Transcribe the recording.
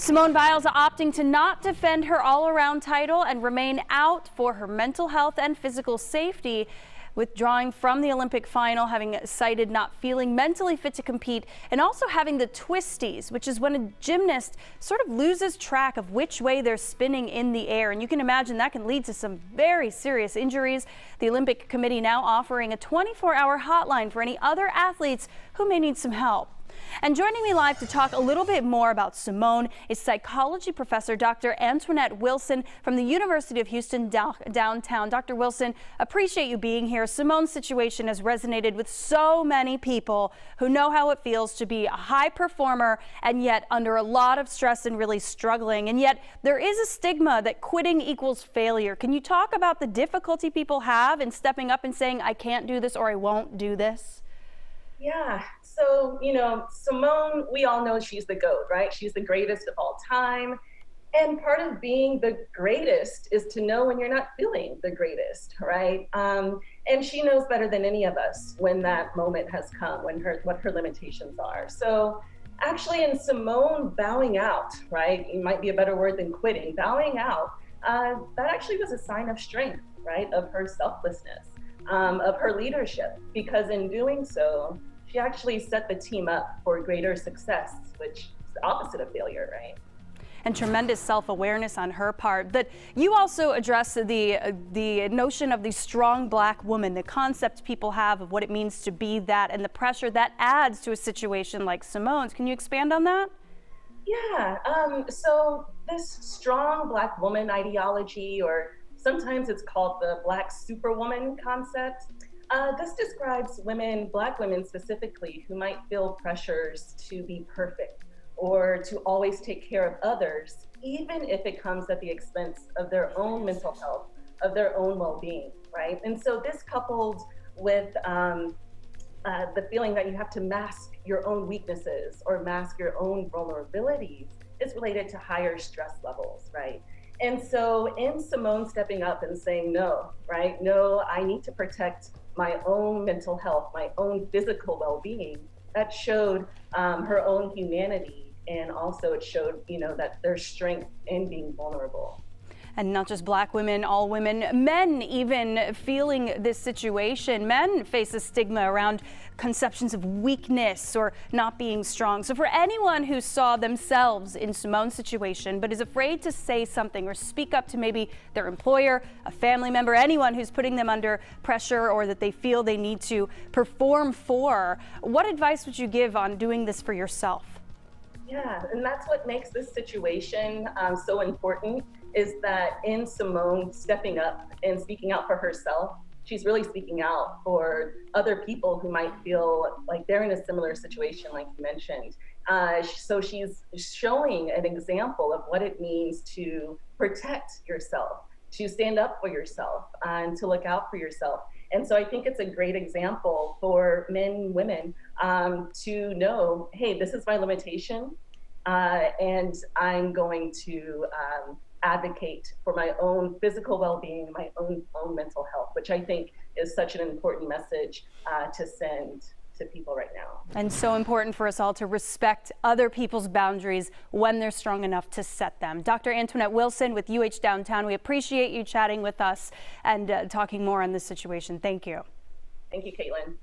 Simone Biles opting to not defend her all-around title and remain out for her mental health and physical safety, withdrawing from the Olympic final, having cited not feeling mentally fit to compete, and also having the twisties, which is when a gymnast sort of loses track of which way they're spinning in the air. And you can imagine that can lead to some very serious injuries. The Olympic Committee now offering a 24-hour hotline for any other athletes who may need some help. And joining me live to talk a little bit more about Simone is psychology professor Dr. Antoinette Wilson from the University of Houston downtown. Dr. Wilson, appreciate you being here. Simone's situation has resonated with so many people who know how it feels to be a high performer and yet under a lot of stress and really struggling. And yet there is a stigma that quitting equals failure. Can you talk about the difficulty people have in stepping up and saying, I can't do this or I won't do this? Yeah, so, Simone, we all know she's the GOAT, right? She's the greatest of all time. And part of being the greatest is to know when you're not feeling the greatest, right? And she knows better than any of us when that moment has come, what her limitations are. So actually in Simone bowing out, right? It might be a better word than quitting, bowing out, that actually was a sign of strength, right? Of her selflessness. Of her leadership, because in doing so, she actually set the team up for greater success, which is the opposite of failure, right? And tremendous self-awareness on her part. But you also address the notion of the strong Black woman, the concept people have of what it means to be that, and the pressure that adds to a situation like Simone's. Can you expand on that? Yeah, so this strong Black woman ideology, or sometimes it's called the Black superwoman concept. This describes women, Black women specifically, who might feel pressures to be perfect or to always take care of others, even if it comes at the expense of their own mental health, of their own well-being, right? And so this coupled with the feeling that you have to mask your own weaknesses or mask your own vulnerabilities is related to higher stress levels, right? And so in Simone stepping up and saying no, right? No, I need to protect my own mental health, my own physical well-being. That showed her own humanity, and also it showed, that there's strength in being vulnerable. And not just Black women, all women, men even feeling this situation. Men face a stigma around conceptions of weakness or not being strong. So for anyone who saw themselves in Simone's situation but is afraid to say something or speak up to maybe their employer, a family member, anyone who's putting them under pressure or that they feel they need to perform for, what advice would you give on doing this for yourself? Yeah, and that's what makes this situation so important, is that in Simone stepping up and speaking out for herself, she's really speaking out for other people who might feel like they're in a similar situation, like you mentioned. So she's showing an example of what it means to protect yourself, to stand up for yourself, and to look out for yourself. And so I think it's a great example for men and women to know, hey, this is my limitation, and I'm going to advocate for my own physical well-being, my own mental health, which I think is such an important message to send to people right now. And so important for us all to respect other people's boundaries when they're strong enough to set them. Dr. Antoinette Wilson with UH Downtown, we appreciate you chatting with us and talking more on this situation. Thank you. Thank you, Caitlin.